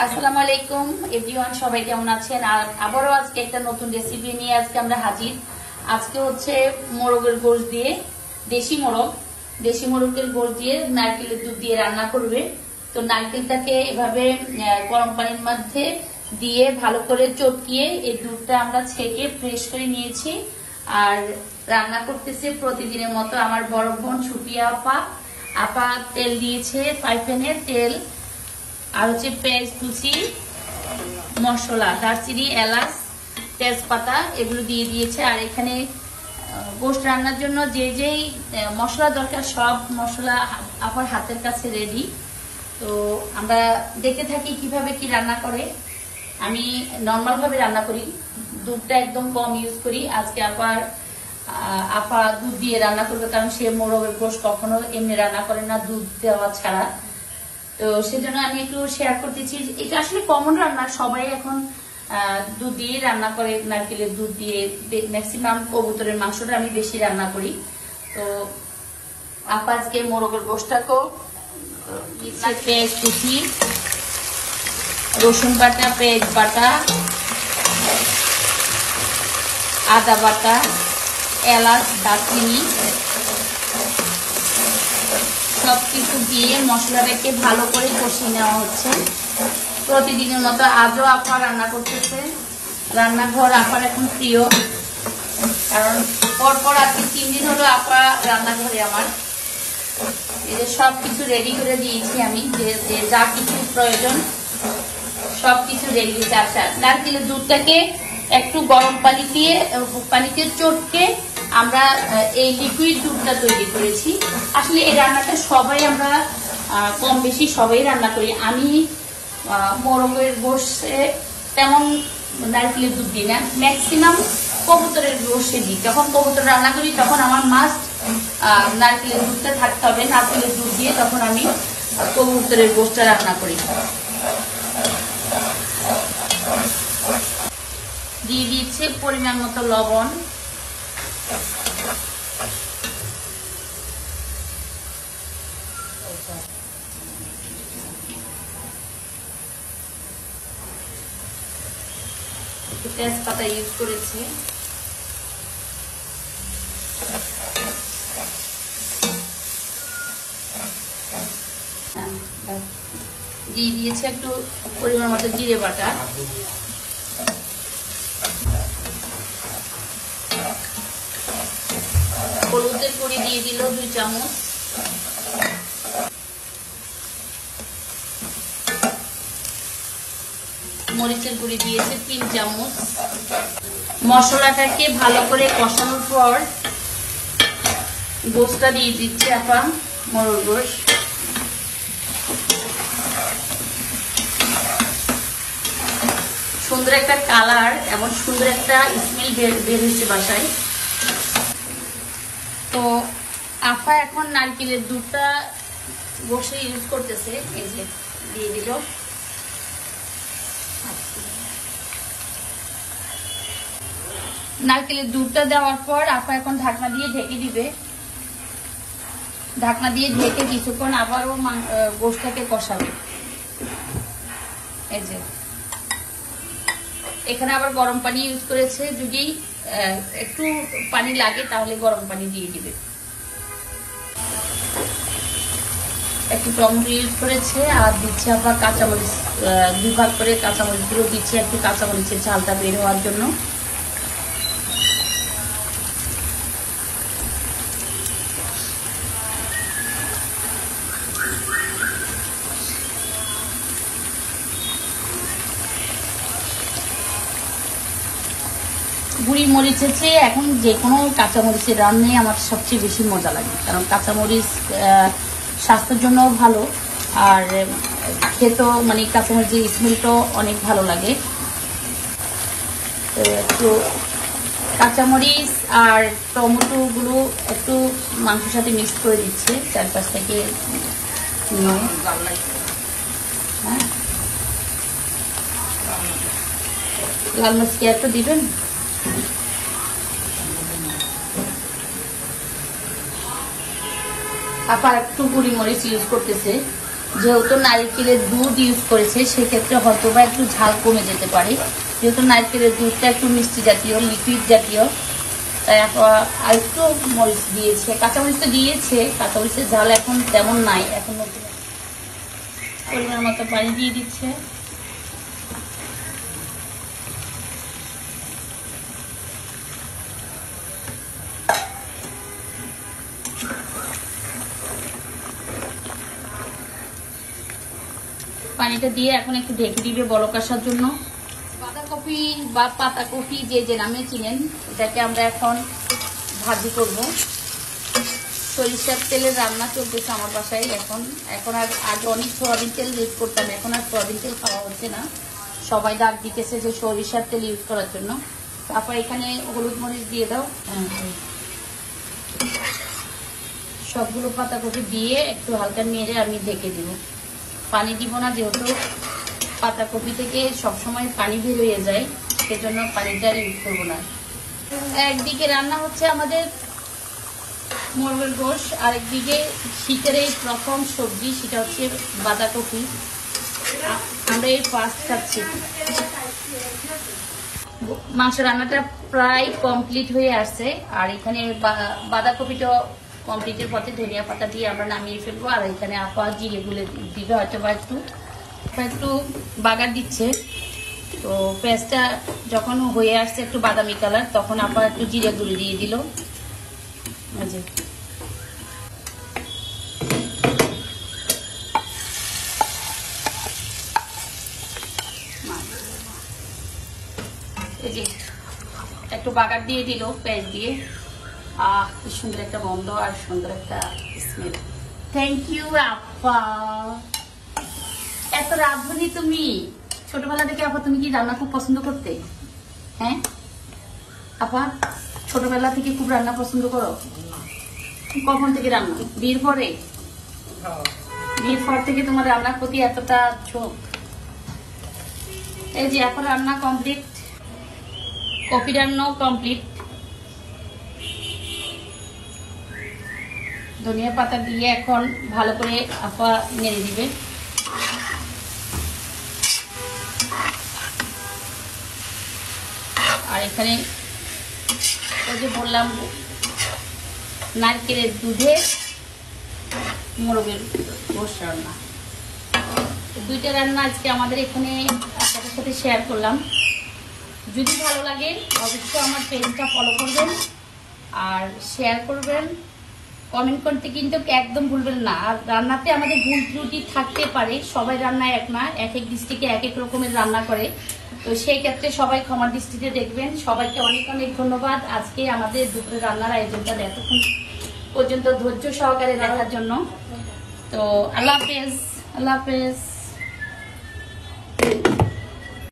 আসসালামু আলাইকুম এভরিওয়ান, সবাই কেমন আছেন? আর আবারও আজকে একটা নতুন রেসিপি নিয়ে আজকে আমরা হাজির। আজকে হচ্ছে মোরগের গোশত দিয়ে, দেশি মোরগের গোশত দিয়ে নারকেলের দুধ দিয়ে রান্না করবে। তো নারকেলটাকে এভাবে গরম পানির মধ্যে দিয়ে ভালো করে চটকিয়ে এই দুধটা আমরা ছেঁকে ফ্রেশ করে নিয়েছি। আর রান্না করতেছে প্রতিদিনের মতো আমার বড় বোন সুপিয়া আপা তেল দিয়েছে, পাইপেনের তেল, আর হচ্ছে পেঁয়াজ কুচি, মশলা, দারচিনি, এলাচ, তেজপাতা এগুলো দিয়ে দিয়েছে। আর এখানে গোশত রান্নার জন্য যে যেই মশলা দরকার সব মশলা আপার হাতের কাছে রেডি। তো আমরা দেখতে থাকি কিভাবে কি রান্না করে। আমি নর্মাল ভাবে রান্না করি, দুধটা একদম কম ইউজ করি। আজকে আপা দুধ দিয়ে রান্না করবে, কারণ সে মোরগের গোশত কখনো এমনি রান্না করে না দুধ দেওয়া ছাড়া। তো সেজন্য আমি একটু শেয়ার করতেছি। এটা আসলে কমন রান্না, সবাই এখন দুধ দিয়ে রান্না করে, নারকেলের দুধ দিয়ে। ম্যাক্সিমাম কবুতরের মাংসটা আমি বেশি রান্না করি। তো আপা আজকে মোরগের গোশতটাকেও পেঁয়াজ কুচি, রসুন বাটা, পেঁয়াজ বাটা, আদা বাটা, এলাচ, দারচিনি সবকিছু দিয়ে মশলাটাকে ভালো করে কষিয়ে নেওয়া হচ্ছে। প্রতিদিনের মতো আজও আপা রান্না করতেছে। রান্নাঘর আপার এখন প্রিয়, কারণ পরপর আজকে 3 দিন হলো আপা রান্নাঘরে আমার। এই যে সবকিছু রেডি করে দিয়েছি আমি, যে যা কিছু প্রয়োজন সবকিছু রেডি দিয়েছি। আচ্ছা, নারকেলের দুধটাকে একটু গরম পানিতে চটকে আমরা এই লিকুইড দুধটা তৈরি করেছি। আসলে এই রান্নাটা সবাই আমরা কম বেশি সবাই রান্না করি। আমি মোরগের গোশতে তেমন নারকেলের দুধ দিই না, ম্যাক্সিমাম কবুতরের গোশতে দিই। যখন কবুতর রান্না করি তখন আমার মাস্ট নারকেলের দুধটা থাকতে হবে। নারকেলের দুধ দিয়ে তখন আমি কবুতরের গোশতটা রান্না করি। দিয়ে দিচ্ছে পরিমাণ মতো লবণ, তেজপাতা ইউজ করেছি, দিয়ে দিয়েছে একটু পরিমাণ মতো জিরে বাটা, হলুদের গুঁড়ি দিয়ে দিল 2 চামচ, মরিচের গুঁড়ি দিয়েছে 3 চামচ। মশলাটাকে ভালো করে কষানোর পর গোশতটা দিয়ে দিচ্ছে আপা, মোরগ গোশত। সুন্দর একটা কালার এবং সুন্দর একটা স্মেল বের হচ্ছে বাসায়। তো আপা এখন নারকেলের দুধটা বসে ইউজ করতেছে, এই যে দিয়ে দিল। নারকেলের দুধটা দেওয়ার পর আপা এখন ঢাকনা দিয়ে ঢেকে দিবে। ঢাকনা দিয়ে ঢেকে কিছুক্ষণ আবারও গোশতটাকে কষাবে। এই যে এখানে আবার গরম পানি ইউজ করেছে, যদি একটু পানি লাগে তাহলে গরম পানি দিয়ে দিবে। একটু টমেটো ইউজ করেছে, আর দিচ্ছে আবার কাঁচামরিচ, 2 ভাগ করে কাঁচামরিচ গুলো দিচ্ছে, একটু কাঁচামরিচের ঝালটা বের হওয়ার জন্য। গুঁড়ি মরিচের চেয়ে এখন যে কোনো কাঁচামরিচের রান্নাই আমার সবচেয়ে বেশি মজা লাগে, কারণ কাঁচামরিচ স্বাস্থ্যের জন্য ভালো, আর খেতেও মানে কাঁচামরিচের স্মেলটাও অনেক ভালো লাগে। তো একটু কাঁচামরিচ আর টমেটো গুলো একটু মাংসের সাথে মিক্স করে দিচ্ছে 4-5 থেকে নিয়ে। হ্যাঁ, লাল মরিচ কি একটু দিবেন? আপা একটু গুঁড়ি মরিচ ইউজ করতেছে। যেহেতু নারকেলের দুধ ইউজ করেছে সেক্ষেত্রে হয়তো বা একটু ঝাল কমে যেতে পারে, যেহেতু নারকেলের দুধটা একটু মিষ্টি জাতীয়, লিকুইড জাতীয়, তাই আর একটু মরিচ দিয়েছে, কাঁচামরিচ তো দিয়েছে, কাঁচামরিচের ঝাল এখন তেমন নাই। এখন পরিমাণ মতো পানি দিয়ে দিচ্ছে। পানিটা দিয়ে এখন একটু ঢেকে দিবে বলক আসার জন্য। বাঁধাকপি বা পাতাকপি যে যে নামে চিনেন, এটাকে আমরা এখন ভাজি করব। সরিষার তেলের রান্না চলতেছে আমার বাসায় এখন আর আগে অনেক সয়াবিন তেল ইউজ করতাম, এখন আর সয়াবিন তেল খাওয়া হচ্ছে না, সবাই ডাক দিতেছে যে সরিষার তেল ইউজ করার জন্য। তারপর এখানে হলুদ মরিচ দিয়ে দাও। সবগুলো পাতাকপি দিয়ে একটু হালকা নেড়ে আমি ঢেকে দিব। পানি দিব না, যেহেতু পাতাকপি থেকে সবসময় পানি বের হয়ে যায়, সেজন্য পানিটা ইউজ করবো না। একদিকে রান্না হচ্ছে আমাদের মোরগের গোশ, আরেকদিকে শীতের এই প্রথম সবজি, সেটা হচ্ছে বাঁধাকপি। আমরা এই ফার্স্ট খাচ্ছি। মাংস রান্নাটা প্রায় কমপ্লিট হয়ে আসছে, আর এখানে বাঁধাকপিটা কমপ্লিটের পথে ধনিয়া পাতা দিয়ে আমরা নামিয়ে ফেলবো। আর এখানে আপা জিরে গুলে দিবে হয়তো বা একটু বাগার দিচ্ছে। তো পেঁয়াজটা যখন হয়ে আসছে একটু বাদামি কালার, তখন আপা একটু জিরে গুঁড়ি দিয়ে দিল। এই যে একটু বাগার দিয়ে দিল পেঁয়াজ দিয়ে। কি সুন্দর একটা গন্ধ আর সুন্দর একটা স্মেল। থ্যাংক ইউ আপা। এত রাঁধুনি তুমি ছোটবেলা থেকে। আপা তুমি কি রান্না খুব পছন্দ করতে? হ্যাঁ আপা, ছোটবেলা থেকে খুব রান্না পছন্দ করো? কখন থেকে রান্না? বিয়ের পরে? বিয়ের পর থেকে তোমার রান্নার প্রতি এতটা ঝোঁক। এই যে এখন রান্না কমপ্লিট, কফি রান্নাও কমপ্লিট। ধনিয়া পাতা দিয়ে এখন ভালো করে আপা নেড়ে দিবে। আর এখানে ওই যে বললাম নারকেলের দুধে মোরগের গোশ রান্না, দুইটা রান্না আজকে আমাদের এখানে আপনাদের সাথে শেয়ার করলাম। যদি ভালো লাগে অবশ্যই আমার পেজটা ফলো করবেন আর শেয়ার করবেন, কমেন্ট করতে কিন্তু একদম ভুলবেন না। আর রান্নাতে আমাদের ভুল ত্রুটি থাকতে পারে, সবাই রান্না এক না, এক এক ডিস্ট্রিক্টে এক এক রকমের রান্না করে, তো সেই ক্ষেত্রে সবাই ক্ষমার দৃষ্টিতে দেখবেন। সবাইকে অনেক অনেক ধন্যবাদ আজকে আমাদের দুপুরে রান্নার আয়োজনটা এতক্ষণ পর্যন্ত ধৈর্য সহকারে দেখার জন্য। তো আল্লাহ হাফেজ, আল্লাহ হাফেজ।